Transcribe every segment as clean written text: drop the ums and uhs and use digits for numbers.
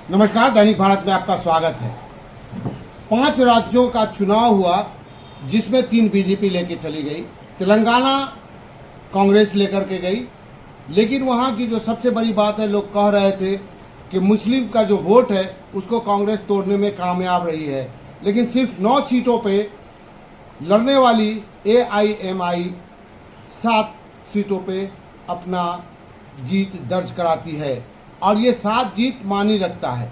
नमस्कार, दैनिक भारत में आपका स्वागत है। 5 राज्यों का चुनाव हुआ जिसमें 3 बीजेपी लेके चली गई, तेलंगाना कांग्रेस लेकर के गई। लेकिन वहाँ की जो सबसे बड़ी बात है, लोग कह रहे थे कि मुस्लिम का जो वोट है उसको कांग्रेस तोड़ने में कामयाब रही है। लेकिन सिर्फ 9 सीटों पे लड़ने वाली AIMI 7 सीटों पे अपना जीत दर्ज कराती है। और ये 7 जीत मानी रखता है।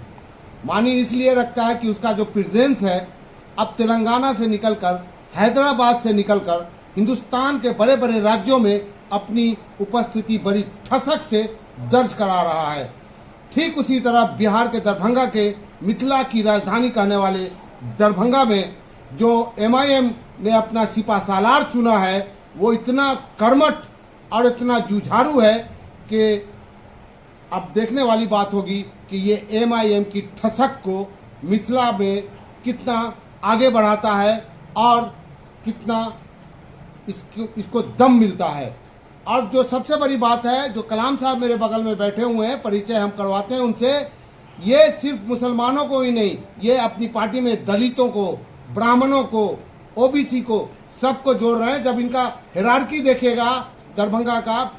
मानी इसलिए रखता है कि उसका जो प्रेजेंस है अब तेलंगाना से निकलकर, हैदराबाद से निकलकर हिंदुस्तान के बड़े बड़े राज्यों में अपनी उपस्थिति बड़ी ठसक से दर्ज करा रहा है। ठीक उसी तरह बिहार के दरभंगा के मिथिला की राजधानी कहने वाले दरभंगा में जो MIM ने अपना सिपासालार चुना है, वो इतना कर्मठ और इतना जुझारू है कि अब देखने वाली बात होगी कि ये MIM की ठसक को मिथिला में कितना आगे बढ़ाता है और कितना इसको दम मिलता है। और जो सबसे बड़ी बात है, जो कलाम साहब मेरे बगल में बैठे हुए हैं, परिचय हम करवाते हैं उनसे। ये सिर्फ मुसलमानों को ही नहीं, ये अपनी पार्टी में दलितों को, ब्राह्मणों को, OBC को, सबको जोड़ रहे हैं। जब इनका हिरार्की देखिएगा, दरभंगा का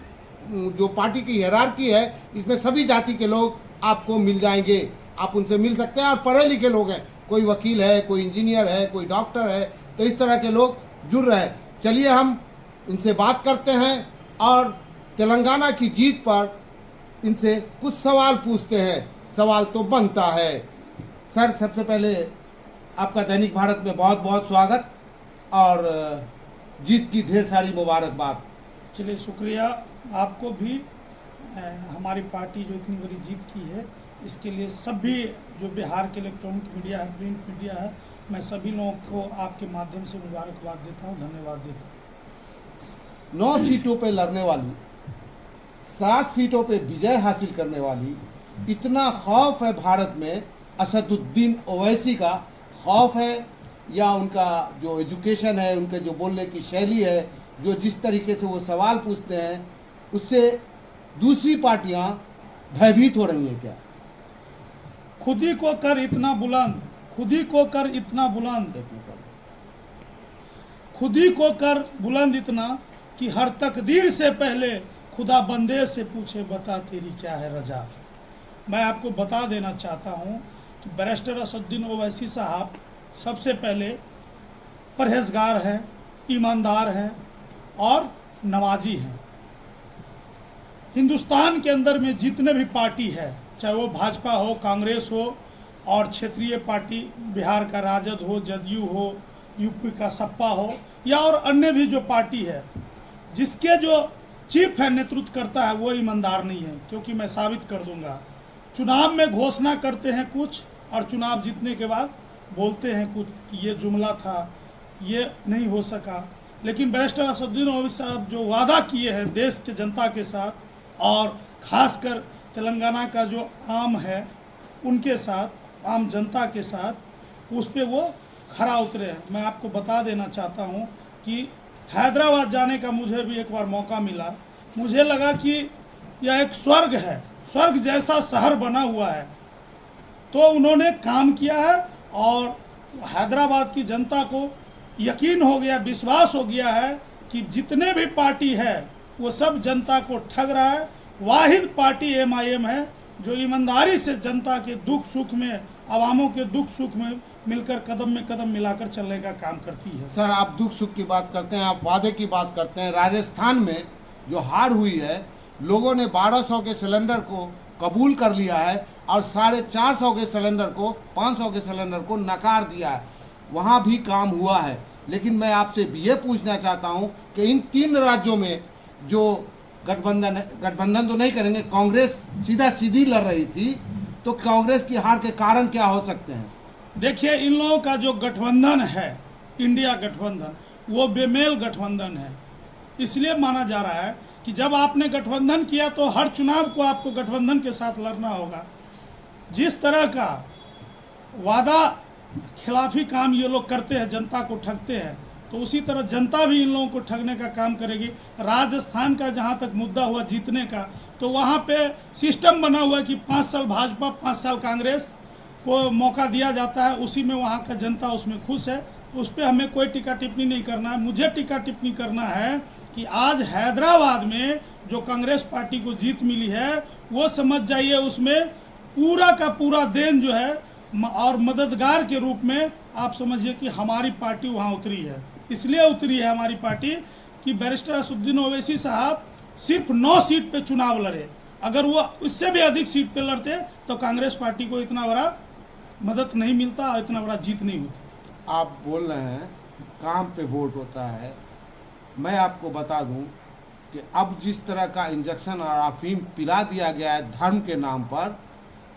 जो पार्टी की हिरार्की है, इसमें सभी जाति के लोग आपको मिल जाएंगे। आप उनसे मिल सकते हैं और पढ़े लिखे लोग हैं, कोई वकील है, कोई इंजीनियर है, कोई डॉक्टर है, तो इस तरह के लोग जुड़ रहे हैं। चलिए हम इनसे बात करते हैं और तेलंगाना की जीत पर इनसे कुछ सवाल पूछते हैं। सवाल तो बनता है। सर, सबसे पहले आपका दैनिक भारत में बहुत बहुत स्वागत और जीत की ढेर सारी मुबारकबाद। चलिए, शुक्रिया आपको भी। हमारी पार्टी जो इतनी बड़ी जीत की है, इसके लिए सभी जो बिहार के इलेक्ट्रॉनिक मीडिया है, प्रिंट मीडिया है, मैं सभी लोगों को आपके माध्यम से मुबारकबाद देता हूँ, धन्यवाद देता हूँ। 9 सीटों पे लड़ने वाली, 7 सीटों पे विजय हासिल करने वाली, इतना खौफ है भारत में। असदुद्दीन ओवैसी का खौफ है या उनका जो एजुकेशन है, उनके जो बोलने की शैली है, जो जिस तरीके से वो सवाल पूछते हैं, उससे दूसरी पार्टियां भयभीत हो रही हैं क्या? खुद ही को कर इतना बुलंद, खुद ही को कर इतना बुलंद, खुद ही को कर बुलंद इतना कि हर तकदीर से पहले खुदा बंदे से पूछे बता तेरी क्या है रजा। मैं आपको बता देना चाहता हूँ कि बैरिस्टर असदुद्दीन ओवैसी साहब सबसे पहले परहेजगार हैं, ईमानदार हैं और नवाजी हैं। हिंदुस्तान के अंदर में जितने भी पार्टी है, चाहे वो भाजपा हो, कांग्रेस हो और क्षेत्रीय पार्टी बिहार का राजद हो, जदयू हो, यूपी का सपा हो या और अन्य भी जो पार्टी है, जिसके जो चीफ है, नेतृत्व करता है, वो ईमानदार नहीं है। क्योंकि मैं साबित कर दूंगा, चुनाव में घोषणा करते हैं कुछ और चुनाव जीतने के बाद बोलते हैं कुछ कि ये जुमला था, ये नहीं हो सका। लेकिन बैरिस्टर असदुद्दीन ओवैसी साहब जो वादा किए हैं देश के जनता के साथ और खासकर तेलंगाना का जो आम है उनके साथ, आम जनता के साथ, उस पर वो खरा उतरे हैं। मैं आपको बता देना चाहता हूँ कि हैदराबाद जाने का मुझे भी एक बार मौका मिला। मुझे लगा कि यह एक स्वर्ग है, स्वर्ग जैसा शहर बना हुआ है। तो उन्होंने काम किया है और हैदराबाद की जनता को यकीन हो गया, विश्वास हो गया है कि जितने भी पार्टी है वो सब जनता को ठग रहा है। वाहिद पार्टी MIM है जो ईमानदारी से जनता के दुख सुख में, अवामों के दुख सुख में मिलकर कदम में कदम मिलाकर चलने का काम करती है। सर, आप दुख सुख की बात करते हैं, आप वादे की बात करते हैं। राजस्थान में जो हार हुई है, लोगों ने 1200 के सिलेंडर को कबूल कर लिया है और 450 के सिलेंडर को, 500 के सिलेंडर को नकार दिया है। वहाँ भी काम हुआ है। लेकिन मैं आपसे ये पूछना चाहता हूँ कि इन 3 राज्यों में जो गठबंधन तो नहीं करेंगे, कांग्रेस सीधी लड़ रही थी, तो कांग्रेस की हार के कारण क्या हो सकते हैं? देखिए, इन लोगों का जो गठबंधन है, इंडिया गठबंधन, वो बेमेल गठबंधन है। इसलिए माना जा रहा है कि जब आपने गठबंधन किया तो हर चुनाव को आपको गठबंधन के साथ लड़ना होगा। जिस तरह का वादा खिलाफी काम ये लोग करते हैं, जनता को ठगते हैं, तो उसी तरह जनता भी इन लोगों को ठगने का काम करेगी। राजस्थान का जहाँ तक मुद्दा हुआ जीतने का, तो वहाँ पे सिस्टम बना हुआ है कि 5 साल भाजपा 5 साल कांग्रेस को मौका दिया जाता है, उसी में वहाँ का जनता उसमें खुश है। उस पर हमें कोई टीका टिप्पणी नहीं करना है। मुझे टीका टिप्पणी करना है कि आज हैदराबाद में जो कांग्रेस पार्टी को जीत मिली है, वो समझ जाइए उसमें पूरा का पूरा देन जो है और मददगार के रूप में आप समझिए कि हमारी पार्टी वहाँ उतरी है। इसलिए उतरी है हमारी पार्टी कि बैरिस्टर असदुद्दीन ओवैसी साहब सिर्फ 9 सीट पे चुनाव लड़े। अगर वो उससे भी अधिक सीट पे लड़ते तो कांग्रेस पार्टी को इतना बड़ा मदद नहीं मिलता और इतना बड़ा जीत नहीं होती। आप बोल रहे हैं काम पे वोट होता है। मैं आपको बता दूं कि अब जिस तरह का इंजेक्शन और अफीम पिला दिया गया है धर्म के नाम पर,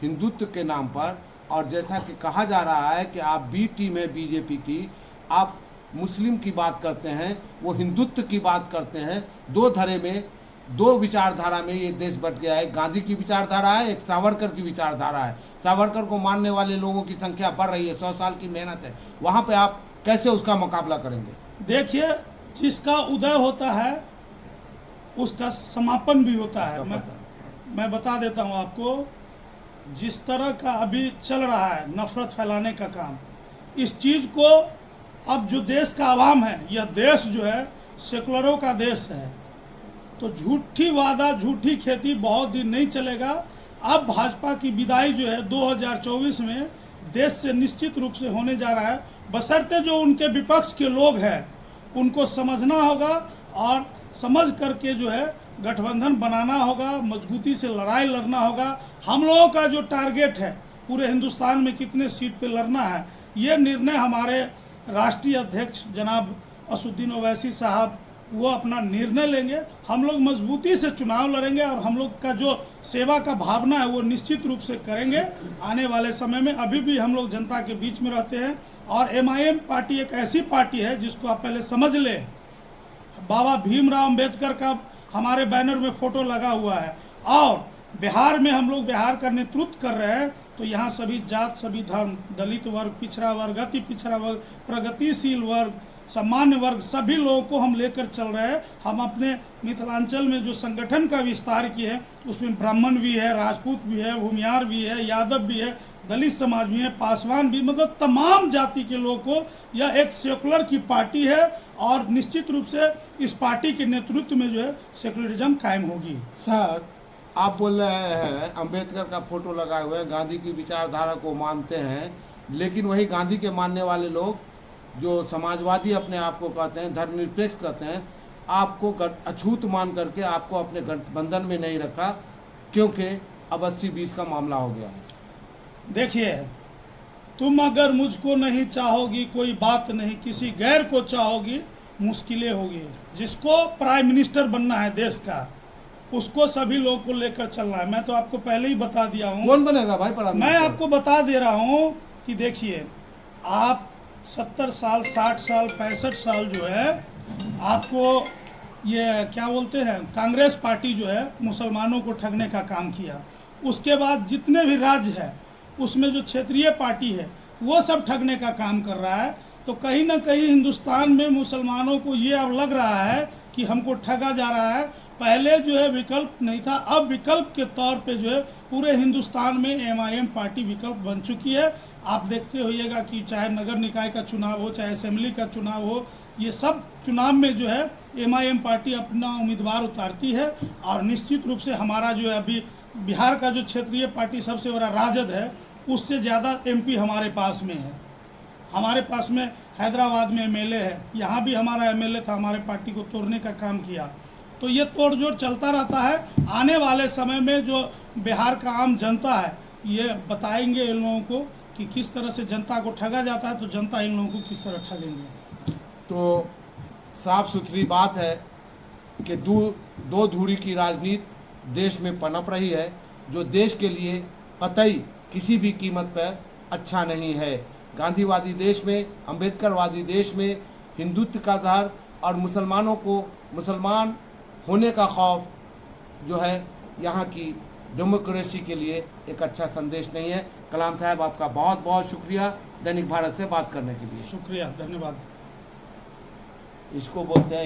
हिंदुत्व के नाम पर, और जैसा कि कहा जा रहा है कि आप बी टीम है बीजेपी की, आप मुस्लिम की बात करते हैं, वो हिंदुत्व की बात करते हैं। दो धरे में, दो विचारधारा में ये देश बट गया है। गांधी की विचारधारा है, एक सावरकर की विचारधारा है। सावरकर को मानने वाले लोगों की संख्या बढ़ रही है, 100 साल की मेहनत है। वहाँ पे आप कैसे उसका मुकाबला करेंगे? देखिए, जिसका उदय होता है उसका समापन भी होता है। मैं बता देता हूँ आपको, जिस तरह का अभी चल रहा है नफरत फैलाने का काम, इस चीज़ को अब जो देश का आवाम है, यह देश जो है सेकुलरों का देश है, तो झूठी वादा झूठी खेती बहुत दिन नहीं चलेगा। अब भाजपा की विदाई जो है 2024 में देश से निश्चित रूप से होने जा रहा है, बशर्ते जो उनके विपक्ष के लोग हैं उनको समझना होगा और समझ करके जो है गठबंधन बनाना होगा, मजबूती से लड़ाई लड़ना होगा। हम लोगों का जो टारगेट है पूरे हिंदुस्तान में कितने सीट पे लड़ना है, ये निर्णय हमारे राष्ट्रीय अध्यक्ष जनाब असदुद्दीन ओवैसी साहब वो अपना निर्णय लेंगे। हम लोग मजबूती से चुनाव लड़ेंगे और हम लोग का जो सेवा का भावना है वो निश्चित रूप से करेंगे आने वाले समय में। अभी भी हम लोग जनता के बीच में रहते हैं और MIM पार्टी एक ऐसी पार्टी है जिसको आप पहले समझ लें। बाबा भीमराव अंबेडकर का हमारे बैनर में फोटो लगा हुआ है और बिहार में हम लोग बिहार का नेतृत्व कर रहे हैं, तो यहाँ सभी जात, सभी धर्म, दलित वर्ग, पिछड़ा वर्ग, अति पिछड़ा वर्ग, प्रगतिशील वर्ग, सामान्य वर्ग, सभी लोगों को हम लेकर चल रहे हैं। हम अपने मिथिलांचल में जो संगठन का विस्तार किए हैं उसमें ब्राह्मण भी है, राजपूत भी है, भूमियार भी है, यादव भी है, दलित समाज भी है, पासवान भी, मतलब तमाम जाति के लोगों को यह एक सेकुलर की पार्टी है और निश्चित रूप से इस पार्टी के नेतृत्व में जो है सेकुलरिज्म कायम होगी। सर, आप बोल रहे हैं अंबेडकर का फोटो लगाए हुए हैं, गांधी की विचारधारा को मानते हैं, लेकिन वही गांधी के मानने वाले लोग जो समाजवादी अपने आप को कहते हैं, धर्मनिरपेक्ष कहते हैं, आपको अछूत मान करके आपको अपने गठबंधन में नहीं रखा, क्योंकि अब 80-20 का मामला हो गया है। देखिए, तुम अगर मुझको नहीं चाहोगी कोई बात नहीं, किसी गैर को चाहोगी मुश्किलें होगी। जिसको प्राइम मिनिस्टर बनना है देश का, उसको सभी लोगों को लेकर चलना है। मैं तो आपको पहले ही बता दिया हूँ। कौन बनेगा भाई? मैं आपको बता दे रहा हूँ कि देखिए, आप 70 साल, 60 साल, 65 साल जो है आपको ये क्या बोलते हैं, कांग्रेस पार्टी जो है मुसलमानों को ठगने का काम किया। उसके बाद जितने भी राज्य है उसमें जो क्षेत्रीय पार्टी है वो सब ठगने का काम कर रहा है। तो कहीं ना कहीं हिंदुस्तान में मुसलमानों को ये अब लग रहा है कि हमको ठगा जा रहा है। पहले जो है विकल्प नहीं था, अब विकल्प के तौर पे जो है पूरे हिंदुस्तान में MIM पार्टी विकल्प बन चुकी है। आप देखते होइएगा कि चाहे नगर निकाय का चुनाव हो, चाहे असेंबली का चुनाव हो, ये सब चुनाव में जो है MIM पार्टी अपना उम्मीदवार उतारती है। और निश्चित रूप से हमारा जो है अभी बिहार का जो क्षेत्रीय पार्टी सबसे बड़ा राजद है, उससे ज़्यादा MP हमारे पास में है। हमारे पास में हैदराबाद में MLA है, यहाँ भी हमारा MLA था, हमारे पार्टी को तोड़ने का काम किया। तो ये तोड़ जोड़ चलता रहता है। आने वाले समय में जो बिहार का आम जनता है ये बताएंगे इन लोगों को कि किस तरह से जनता को ठगा जाता है, तो जनता इन लोगों को किस तरह ठगेंगे। तो साफ सुथरी बात है कि दो धुरी की राजनीति देश में पनप रही है, जो देश के लिए कतई किसी भी कीमत पर अच्छा नहीं है। गांधीवादी देश में, अंबेडकरवादी देश में हिंदुत्व का जहर और मुसलमानों को मुसलमान होने का खौफ जो है यहाँ की डेमोक्रेसी के लिए एक अच्छा संदेश नहीं है। कलाम साहब, आपका बहुत बहुत शुक्रिया दैनिक भारत से बात करने के लिए। शुक्रिया, धन्यवाद। इसको बोलते हैं